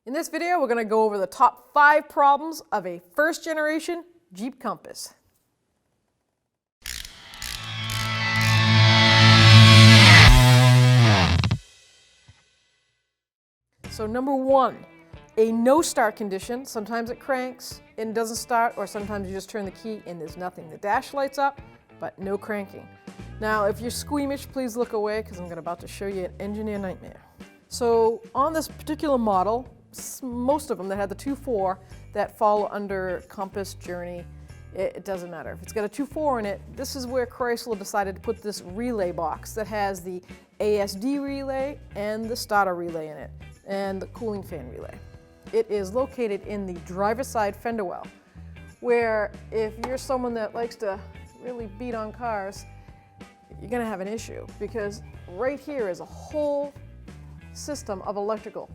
In this video, we're going to go over the top 5 problems of a first-generation Jeep Compass. So number 1, a no start condition. Sometimes it cranks and doesn't start, or sometimes you just turn the key and there's nothing. The dash lights up, but no cranking. Now, if you're squeamish, please look away because I'm about to show you an engineer nightmare. So on this particular model, most of them that had the 2.4 that fall under Compass Journey, it doesn't matter. If it's got a 2.4 in it, this is where Chrysler decided to put this relay box that has the ASD relay and the starter relay in it, and the cooling fan relay. It is located in the driver's side fender well, where if you're someone that likes to really beat on cars, you're gonna have an issue, because right here is a whole system of electrical,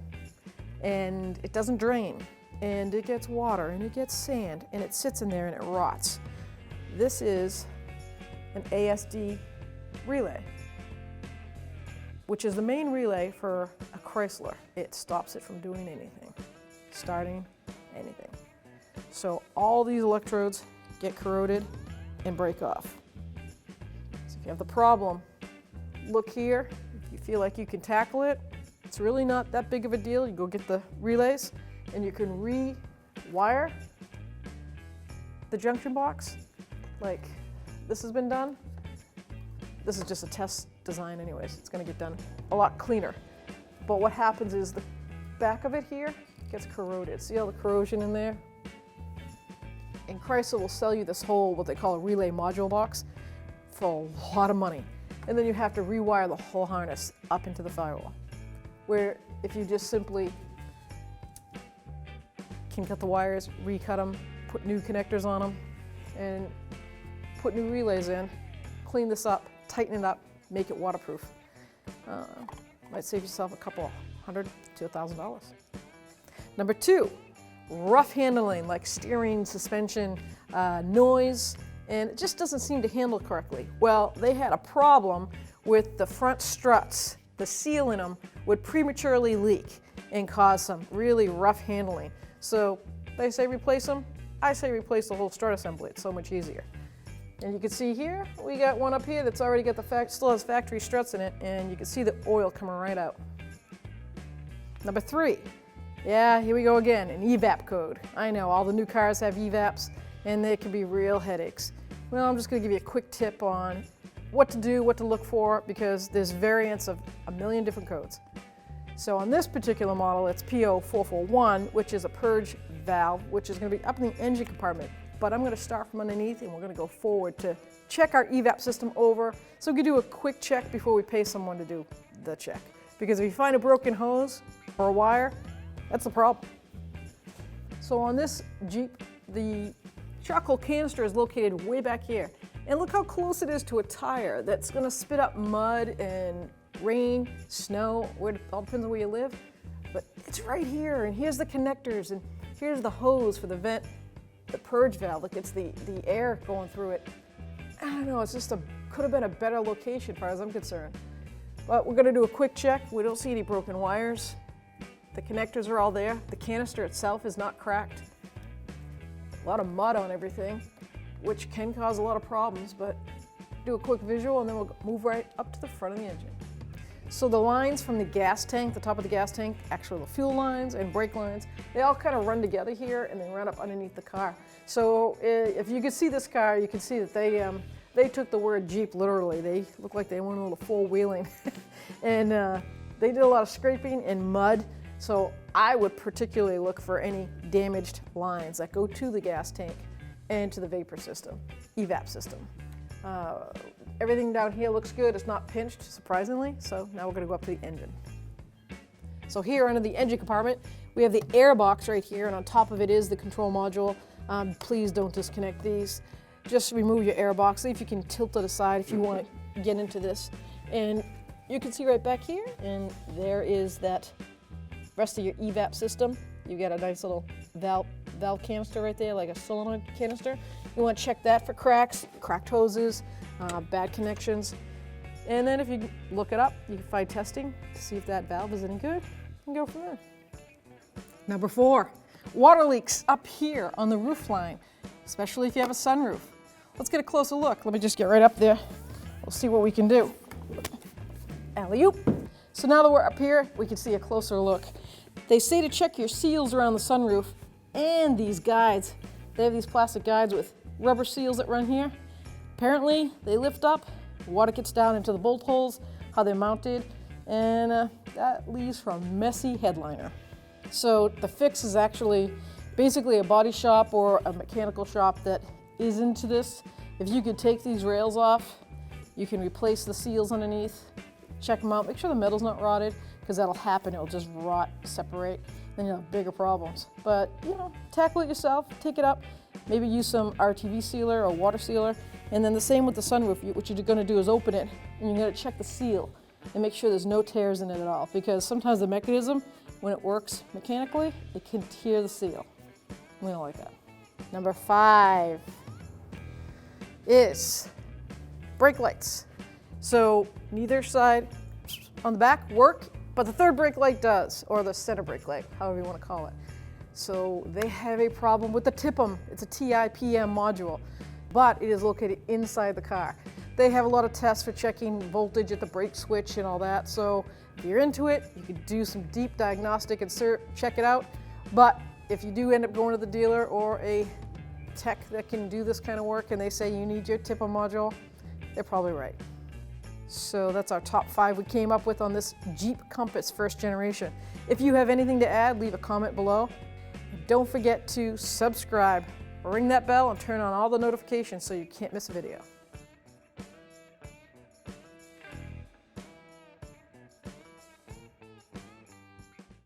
and it doesn't drain, and it gets water, and it gets sand, and it sits in there and it rots. This is an ASD relay, which is the main relay for a Chrysler. It stops it from doing anything, starting anything. So all these electrodes get corroded and break off. So if you have the problem, look here. If you feel like you can tackle it, it's really not that big of a deal. You go get the relays and you can rewire the junction box like this has been done. This is just a test design anyways. It's gonna get done a lot cleaner. But what happens is the back of it here gets corroded. See all the corrosion in there? And Chrysler will sell you this whole, what they call a relay module box, for a lot of money. And then you have to rewire the whole harness up into the firewall. Where if you just simply can cut the wires, recut them, put new connectors on them, and put new relays in, clean this up, tighten it up, make it waterproof. Might save yourself a couple $100 to $1,000. Number 2, rough handling like steering, suspension, noise, and it just doesn't seem to handle correctly. Well, they had a problem with the front struts. The seal in them would prematurely leak and cause some really rough handling. So they say replace them. I say replace the whole strut assembly. It's so much easier. And you can see here, we got one up here that's already got still has factory struts in it, and you can see the oil coming right out. Number 3, yeah, here we go again, an EVAP code. I know, all the new cars have EVAPs, and they can be real headaches. Well, I'm just gonna give you a quick tip on what to do, what to look for, because there's variants of a million different codes. So on this particular model, it's P0441, which is a purge valve, which is going to be up in the engine compartment. But I'm going to start from underneath, and we're going to go forward to check our EVAP system over. So we can do a quick check before we pay someone to do the check. Because if you find a broken hose or a wire, that's the problem. So on this Jeep, the charcoal canister is located way back here. And look how close it is to a tire that's going to spit up mud and rain, snow, it all depends on where you live. But it's right here, and here's the connectors, and here's the hose for the vent, the purge valve that gets the air going through it. I don't know, it's just could have been a better location as far as I'm concerned. But we're going to do a quick check. We don't see any broken wires. The connectors are all there. The canister itself is not cracked. A lot of mud on everything, which can cause a lot of problems, but do a quick visual and then we'll move right up to the front of the engine. So the lines from the gas tank, the top of the gas tank, actually the fuel lines and brake lines, they all kind of run together here and they run up underneath the car. So if you can see this car, you can see that they took the word Jeep literally. They look like they went a little four-wheeling. And they did a lot of scraping and mud. So I would particularly look for any damaged lines that go to the gas tank and to the vapor system, EVAP system. Everything down here looks good. It's not pinched, surprisingly. So now we're going to go up to the engine. So here under the engine compartment, we have the air box right here, and on top of it is the control module. Please don't disconnect these. Just remove your air box. See if you can tilt it aside if you want to get into this. And you can see right back here, and there is that rest of your EVAP system. You got a nice little valve canister right there, like a solenoid canister. You want to check that for cracks, cracked hoses, bad connections. And then if you look it up, you can find testing to see if that valve is any good and go from there. Number 4, water leaks up here on the roof line, especially if you have a sunroof. Let's get a closer look. Let me just get right up there. We'll see what we can do. Alley-oop. So now that we're up here, we can see a closer look. They say to check your seals around the sunroof and these guides. They have these plastic guides with rubber seals that run here. Apparently, they lift up, water gets down into the bolt holes, how they're mounted, and that leaves for a messy headliner. So the fix is actually basically a body shop or a mechanical shop that is into this. If you could take these rails off, you can replace the seals underneath, check them out, make sure the metal's not rotted, because that'll happen, it'll just rot, separate, then you'll have bigger problems. But, you know, tackle it yourself, take it up, maybe use some RTV sealer or water sealer, and then the same with the sunroof. What you're gonna do is open it, and you're gonna check the seal and make sure there's no tears in it at all, because sometimes the mechanism, when it works mechanically, it can tear the seal. We don't like that. Number 5 is brake lights. So neither side on the back work, but the third brake light does, or the center brake light, however you want to call it. So they have a problem with the TIPM. It's a TIPM module, but it is located inside the car. They have a lot of tests for checking voltage at the brake switch and all that. So if you're into it, you can do some deep diagnostic and check it out. But if you do end up going to the dealer or a tech that can do this kind of work and they say you need your TIPM module, they're probably right. So that's our top 5 we came up with on this Jeep Compass first generation. If you have anything to add, leave a comment below. Don't forget to subscribe, ring that bell, and turn on all the notifications so you can't miss a video.